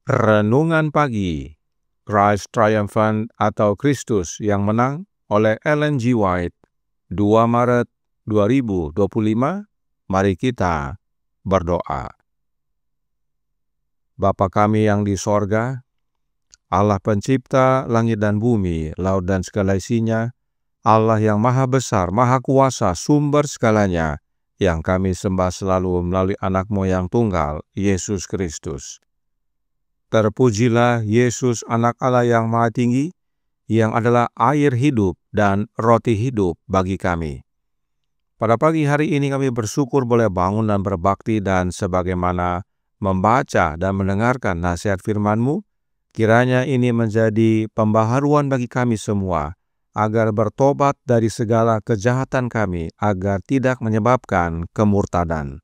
Renungan Pagi, Christ Triumphant atau Kristus yang Menang oleh Ellen G. White, 2 Maret 2025. Mari kita berdoa. Bapa kami yang di sorga, Allah pencipta langit dan bumi, laut dan segala isinya, Allah yang maha besar, maha kuasa, sumber segalanya, yang kami sembah selalu melalui anak-Mu yang tunggal, Yesus Kristus. Terpujilah Yesus, anak Allah yang maha tinggi, yang adalah air hidup dan roti hidup bagi kami. Pada pagi hari ini kami bersyukur boleh bangun dan berbakti, dan sebagaimana membaca dan mendengarkan nasihat firman-Mu, kiranya ini menjadi pembaharuan bagi kami semua, agar bertobat dari segala kejahatan kami, agar tidak menyebabkan kemurtadan.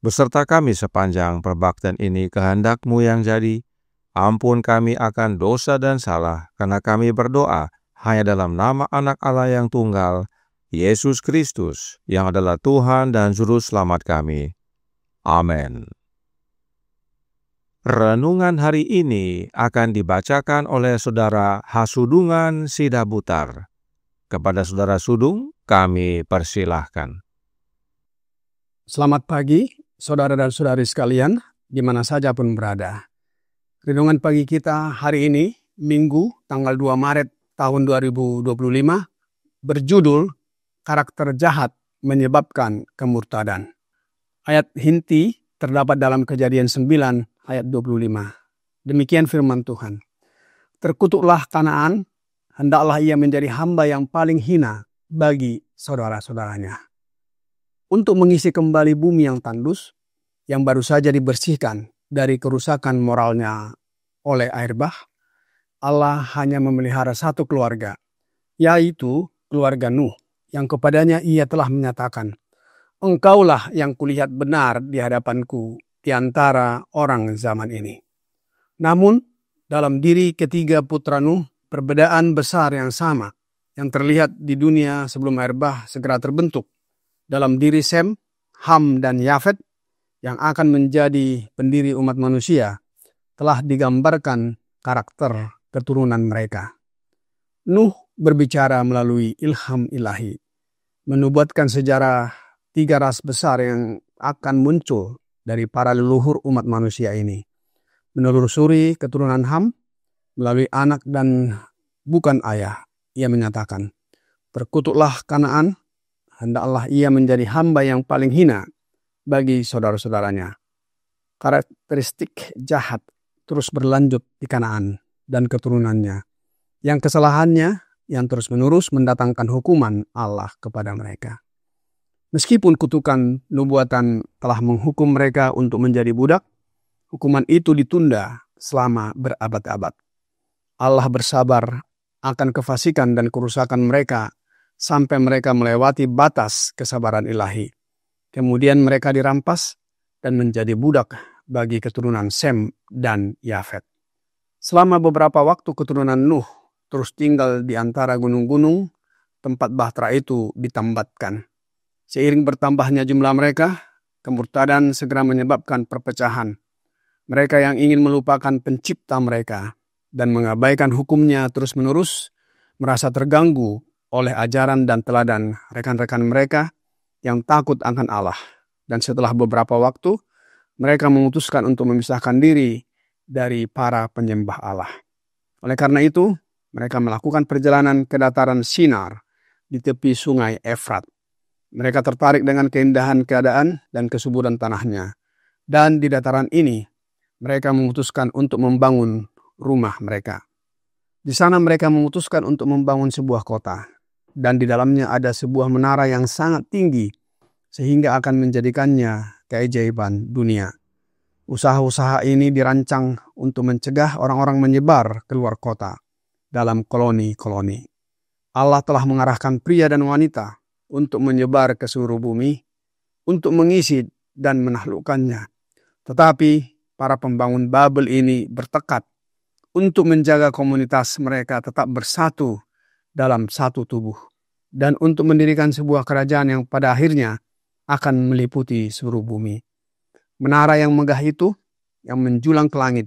Beserta kami sepanjang perbaktian ini, kehendak-Mu yang jadi. Ampun kami akan dosa dan salah, karena kami berdoa hanya dalam nama anak Allah yang tunggal, Yesus Kristus, yang adalah Tuhan dan Juru Selamat kami. Amin. Renungan hari ini akan dibacakan oleh Saudara Hasudungan Sidabutar. Kepada Saudara Sudung, kami persilahkan. Selamat pagi, saudara dan saudari sekalian, di mana saja pun berada. Renungan pagi kita hari ini, Minggu, tanggal 2 Maret tahun 2025, berjudul Karakter Jahat Menyebabkan Kemurtadan. Ayat inti terdapat dalam Kejadian 9 ayat 25. Demikian firman Tuhan. Terkutuklah Kanaan, hendaklah ia menjadi hamba yang paling hina bagi saudara-saudaranya. Untuk mengisi kembali bumi yang tandus, yang baru saja dibersihkan dari kerusakan moralnya oleh air bah, Allah hanya memelihara satu keluarga, yaitu keluarga Nuh, yang kepadanya ia telah menyatakan, "Engkaulah yang kulihat benar di hadapanku di antara orang zaman ini." Namun, dalam diri ketiga putra Nuh, perbedaan besar yang sama yang terlihat di dunia sebelum air bah segera terbentuk. Dalam diri Sem, Ham, dan Yafet yang akan menjadi pendiri umat manusia telah digambarkan karakter keturunan mereka. Nuh berbicara melalui ilham ilahi, menubuatkan sejarah 3 ras besar yang akan muncul dari para leluhur umat manusia ini. Menelusuri keturunan Ham melalui anak dan bukan ayah, ia menyatakan, "Terkutuklah Kanaan, hendaklah ia menjadi hamba yang paling hina bagi saudara-saudaranya." Karakteristik jahat terus berlanjut di Kanaan dan keturunannya, yang kesalahannya yang terus-menerus mendatangkan hukuman Allah kepada mereka. Meskipun kutukan nubuatan telah menghukum mereka untuk menjadi budak, hukuman itu ditunda selama berabad-abad. Allah bersabar akan kefasikan dan kerusakan mereka sampai mereka melewati batas kesabaran ilahi. Kemudian mereka dirampas dan menjadi budak bagi keturunan Sem dan Yafet. Selama beberapa waktu keturunan Nuh terus tinggal di antara gunung-gunung tempat bahtera itu ditambatkan. Seiring bertambahnya jumlah mereka, kemurtadan segera menyebabkan perpecahan. Mereka yang ingin melupakan pencipta mereka dan mengabaikan hukumnya terus-menerus merasa terganggu oleh ajaran dan teladan rekan-rekan mereka yang takut akan Allah. Dan setelah beberapa waktu, mereka memutuskan untuk memisahkan diri dari para penyembah Allah. Oleh karena itu, mereka melakukan perjalanan ke dataran Sinar di tepi sungai Efrat. Mereka tertarik dengan keindahan keadaan dan kesuburan tanahnya. Dan di dataran ini, mereka memutuskan untuk membangun rumah mereka. Di sana mereka memutuskan untuk membangun sebuah kota. Dan di dalamnya ada sebuah menara yang sangat tinggi, sehingga akan menjadikannya keajaiban dunia. Usaha-usaha ini dirancang untuk mencegah orang-orang menyebar keluar kota dalam koloni-koloni. Allah telah mengarahkan pria dan wanita untuk menyebar ke seluruh bumi, untuk mengisi dan menaklukkannya. Tetapi para pembangun Babel ini bertekad untuk menjaga komunitas mereka tetap bersatu dalam satu tubuh, dan untuk mendirikan sebuah kerajaan yang pada akhirnya akan meliputi seluruh bumi. Menara yang megah itu, yang menjulang ke langit,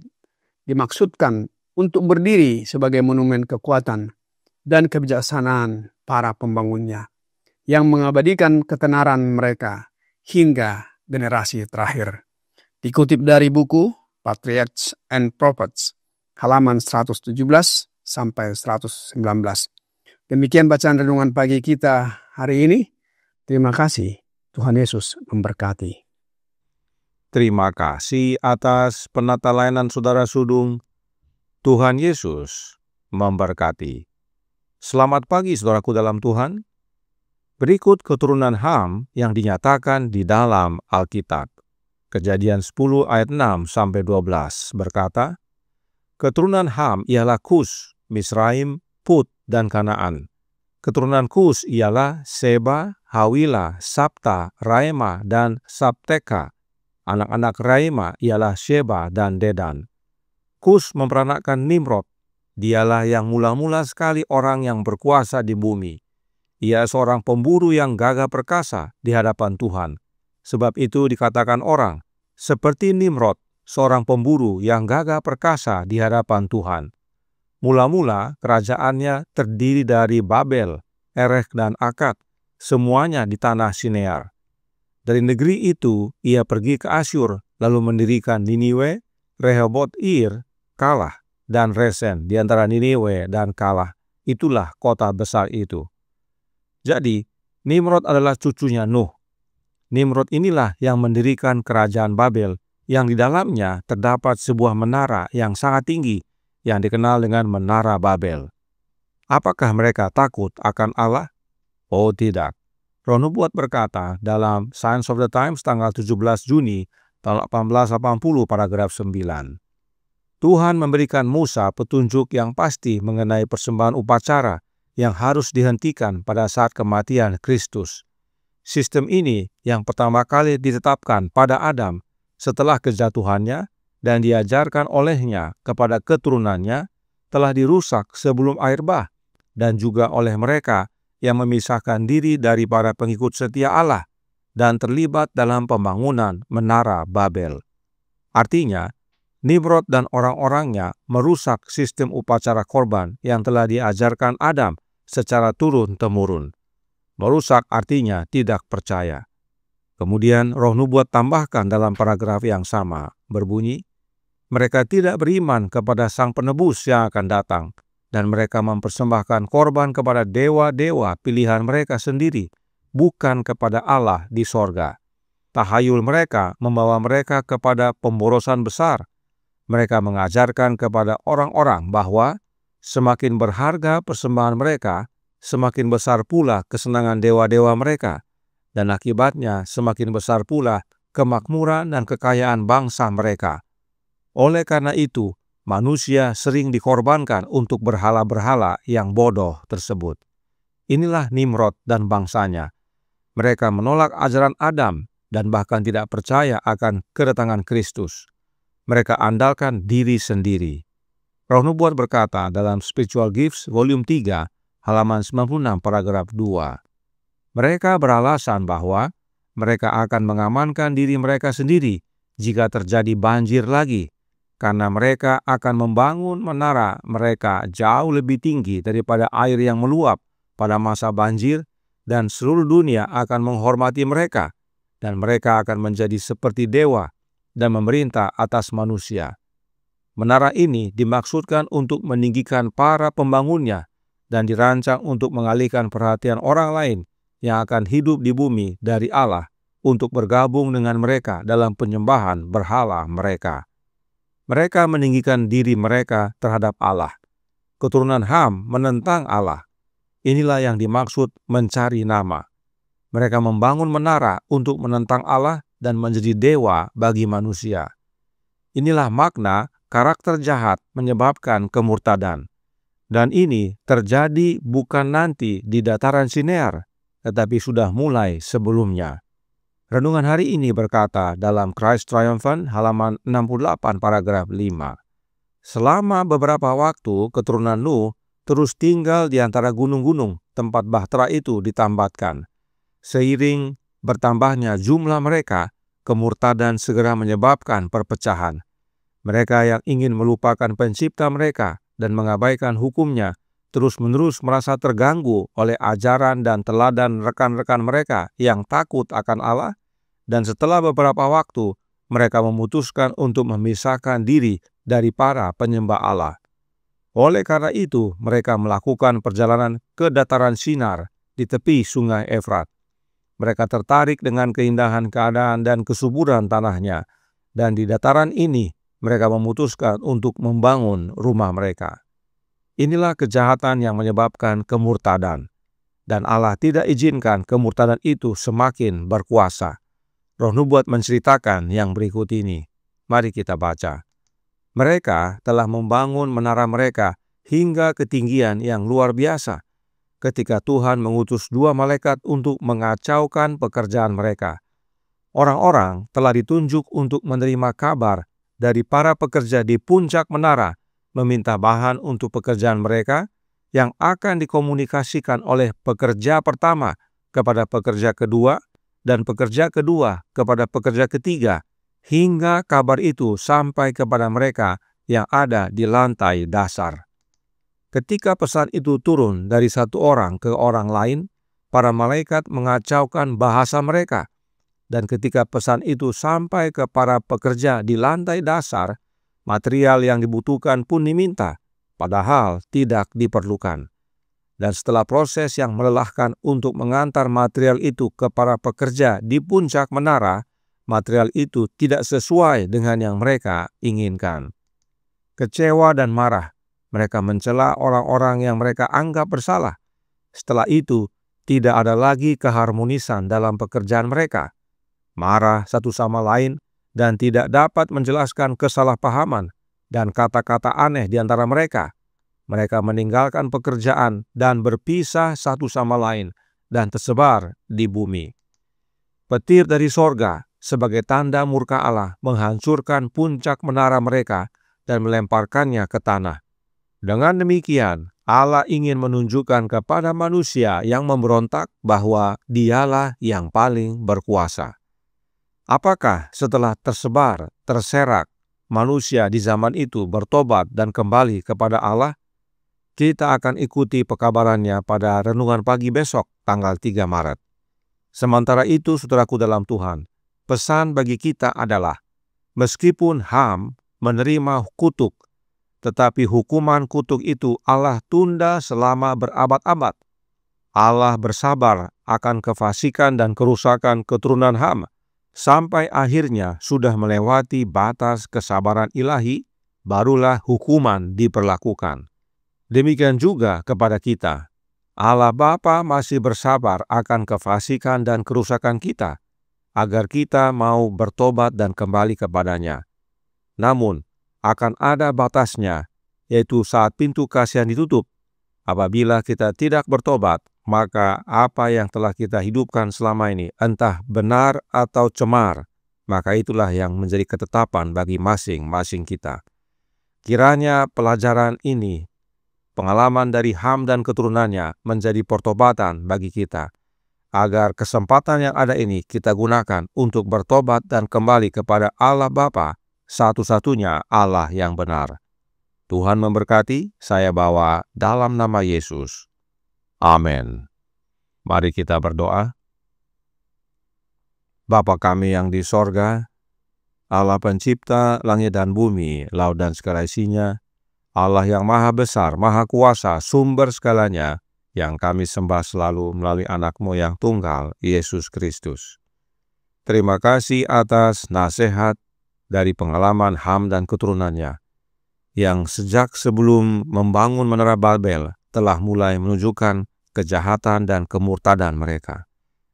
dimaksudkan untuk berdiri sebagai monumen kekuatan dan kebijaksanaan para pembangunnya yang mengabadikan ketenaran mereka hingga generasi terakhir. Dikutip dari buku Patriarchs and Prophets, halaman 117 sampai 119. Demikian bacaan renungan pagi kita hari ini. Terima kasih. Tuhan Yesus memberkati. Terima kasih atas penata layanan Saudara Sudung. Tuhan Yesus memberkati. Selamat pagi saudaraku dalam Tuhan. Berikut keturunan Ham yang dinyatakan di dalam Alkitab. Kejadian 10 ayat 6 sampai 12 berkata, keturunan Ham ialah Kus, Misraim, Put, dan Kanaan. Keturunan Kus ialah Seba, Hawila, Sabta, Raima, dan Sabteka. Anak-anak Raima ialah Sheba dan Dedan. Kus memperanakkan Nimrod. Dialah yang mula-mula sekali orang yang berkuasa di bumi. Ia seorang pemburu yang gagah perkasa di hadapan Tuhan. Sebab itu dikatakan orang, seperti Nimrod, seorang pemburu yang gagah perkasa di hadapan Tuhan. Mula-mula kerajaannya terdiri dari Babel, Erech, dan Akkad, semuanya di tanah Sinear. Dari negeri itu ia pergi ke Asyur, lalu mendirikan Niniwe, Rehoboth-ir, Kalah, dan Resen di antara Niniwe dan Kalah. Itulah kota besar itu. Jadi, Nimrod adalah cucunya Nuh. Nimrod inilah yang mendirikan kerajaan Babel, yang di dalamnya terdapat sebuah menara yang sangat tinggi, yang dikenal dengan Menara Babel. Apakah mereka takut akan Allah? Oh tidak. Roh Nubuat berkata dalam Signs of the Times tanggal 17 Juni tahun 1880 paragraf 9. Tuhan memberikan Musa petunjuk yang pasti mengenai persembahan upacara yang harus dihentikan pada saat kematian Kristus. Sistem ini yang pertama kali ditetapkan pada Adam setelah kejatuhannya dan diajarkan olehnya kepada keturunannya telah dirusak sebelum air bah dan juga oleh mereka yang memisahkan diri dari para pengikut setia Allah dan terlibat dalam pembangunan Menara Babel. Artinya, Nimrod dan orang-orangnya merusak sistem upacara korban yang telah diajarkan Adam secara turun-temurun. Merusak artinya tidak percaya. Kemudian Roh Nubuat tambahkan dalam paragraf yang sama, berbunyi, mereka tidak beriman kepada Sang Penebus yang akan datang, dan mereka mempersembahkan korban kepada dewa-dewa pilihan mereka sendiri, bukan kepada Allah di sorga. Tahayul mereka membawa mereka kepada pemborosan besar. Mereka mengajarkan kepada orang-orang bahwa semakin berharga persembahan mereka, semakin besar pula kesenangan dewa-dewa mereka, dan akibatnya semakin besar pula kemakmuran dan kekayaan bangsa mereka. Oleh karena itu, manusia sering dikorbankan untuk berhala-berhala yang bodoh tersebut. Inilah Nimrod dan bangsanya. Mereka menolak ajaran Adam dan bahkan tidak percaya akan kedatangan Kristus. Mereka andalkan diri sendiri. Roh Nubuat berkata dalam Spiritual Gifts volume 3, halaman 96 paragraf 2. Mereka beralasan bahwa mereka akan mengamankan diri mereka sendiri jika terjadi banjir lagi, karena mereka akan membangun menara mereka jauh lebih tinggi daripada air yang meluap pada masa banjir, dan seluruh dunia akan menghormati mereka, dan mereka akan menjadi seperti dewa dan memerintah atas manusia. Menara ini dimaksudkan untuk meninggikan para pembangunnya dan dirancang untuk mengalihkan perhatian orang lain yang akan hidup di bumi dari Allah untuk bergabung dengan mereka dalam penyembahan berhala mereka. Mereka meninggikan diri mereka terhadap Allah. Keturunan Ham menentang Allah. Inilah yang dimaksud mencari nama. Mereka membangun menara untuk menentang Allah dan menjadi dewa bagi manusia. Inilah makna karakter jahat menyebabkan kemurtadan. Dan ini terjadi bukan nanti di dataran Sinear, tetapi sudah mulai sebelumnya. Renungan hari ini berkata dalam Christ Triumphant halaman 68 paragraf 5. Selama beberapa waktu keturunan Nuh terus tinggal di antara gunung-gunung tempat bahtera itu ditambatkan. Seiring bertambahnya jumlah mereka, kemurtadan segera menyebabkan perpecahan. Mereka yang ingin melupakan pencipta mereka dan mengabaikan hukumnya, terus-menerus merasa terganggu oleh ajaran dan teladan rekan-rekan mereka yang takut akan Allah, dan setelah beberapa waktu, mereka memutuskan untuk memisahkan diri dari para penyembah Allah. Oleh karena itu, mereka melakukan perjalanan ke dataran Sinar di tepi sungai Efrat. Mereka tertarik dengan keindahan keadaan dan kesuburan tanahnya, dan di dataran ini mereka memutuskan untuk membangun rumah mereka. Inilah kejahatan yang menyebabkan kemurtadan, dan Allah tidak izinkan kemurtadan itu semakin berkuasa. Roh Nubuat menceritakan yang berikut ini. Mari kita baca. Mereka telah membangun menara mereka hingga ketinggian yang luar biasa, ketika Tuhan mengutus 2 malaikat untuk mengacaukan pekerjaan mereka. Orang-orang telah ditunjuk untuk menerima kabar dari para pekerja di puncak menara, meminta bahan untuk pekerjaan mereka yang akan dikomunikasikan oleh pekerja pertama kepada pekerja kedua dan pekerja kedua kepada pekerja ketiga, hingga kabar itu sampai kepada mereka yang ada di lantai dasar. Ketika pesan itu turun dari satu orang ke orang lain, para malaikat mengacaukan bahasa mereka. Dan ketika pesan itu sampai ke para pekerja di lantai dasar, material yang dibutuhkan pun diminta, padahal tidak diperlukan. Dan setelah proses yang melelahkan untuk mengantar material itu ke para pekerja di puncak menara, material itu tidak sesuai dengan yang mereka inginkan. Kecewa dan marah, mereka mencela orang-orang yang mereka anggap bersalah. Setelah itu, tidak ada lagi keharmonisan dalam pekerjaan mereka. Marah satu sama lain dan tidak dapat menjelaskan kesalahpahaman dan kata-kata aneh di antara mereka. Mereka meninggalkan pekerjaan dan berpisah satu sama lain dan tersebar di bumi. Petir dari sorga sebagai tanda murka Allah menghancurkan puncak menara mereka dan melemparkannya ke tanah. Dengan demikian, Allah ingin menunjukkan kepada manusia yang memberontak bahwa Dialah yang paling berkuasa. Apakah setelah terserak, manusia di zaman itu bertobat dan kembali kepada Allah? Kita akan ikuti pekabarannya pada renungan pagi besok, tanggal 3 Maret. Sementara itu, saudaraku dalam Tuhan, pesan bagi kita adalah, meskipun Ham menerima kutuk, tetapi hukuman kutuk itu Allah tunda selama berabad-abad. Allah bersabar akan kefasikan dan kerusakan keturunan Ham, sampai akhirnya sudah melewati batas kesabaran ilahi, barulah hukuman diperlakukan. Demikian juga kepada kita. Allah Bapa masih bersabar akan kefasikan dan kerusakan kita, agar kita mau bertobat dan kembali kepadanya. Namun, akan ada batasnya, yaitu saat pintu kasihan ditutup. Apabila kita tidak bertobat, maka apa yang telah kita hidupkan selama ini, entah benar atau cemar, maka itulah yang menjadi ketetapan bagi masing-masing kita. Kiranya pelajaran ini, pengalaman dari Ham dan keturunannya, menjadi pertobatan bagi kita, agar kesempatan yang ada ini kita gunakan untuk bertobat dan kembali kepada Allah Bapa, satu-satunya Allah yang benar. Tuhan memberkati, saya bawa dalam nama Yesus. Amin. Mari kita berdoa. Bapa kami yang di sorga, Allah pencipta langit dan bumi, laut dan segala isinya, Allah yang maha besar, maha kuasa, sumber segalanya, yang kami sembah selalu melalui anak-Mu yang tunggal, Yesus Kristus. Terima kasih atas nasihat dari pengalaman Ham dan keturunannya, yang sejak sebelum membangun menara Babel telah mulai menunjukkan kejahatan dan kemurtadan mereka.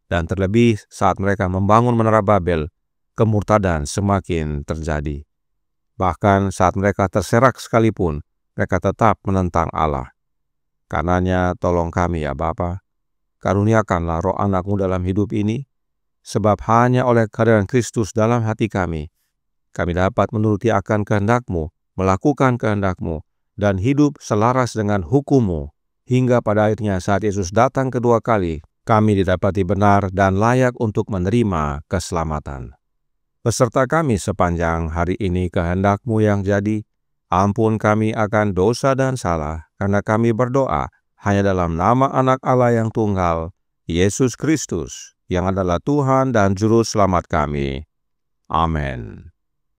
Dan terlebih saat mereka membangun menara Babel, kemurtadan semakin terjadi. Bahkan saat mereka terserak sekalipun, mereka tetap menentang Allah. Karenanya tolong kami ya Bapa, karuniakanlah roh anak-Mu dalam hidup ini, sebab hanya oleh kehadiran Kristus dalam hati kami dapat menuruti akan kehendak-Mu, melakukan kehendak-Mu, dan hidup selaras dengan hukum-Mu, hingga pada akhirnya saat Yesus datang kedua kali, kami didapati benar dan layak untuk menerima keselamatan. beserta kami sepanjang hari ini kehendak-Mu yang jadi. Ampun kami akan dosa dan salah, karena kami berdoa hanya dalam nama Anak Allah yang tunggal, Yesus Kristus, yang adalah Tuhan dan Juru Selamat kami. Amin.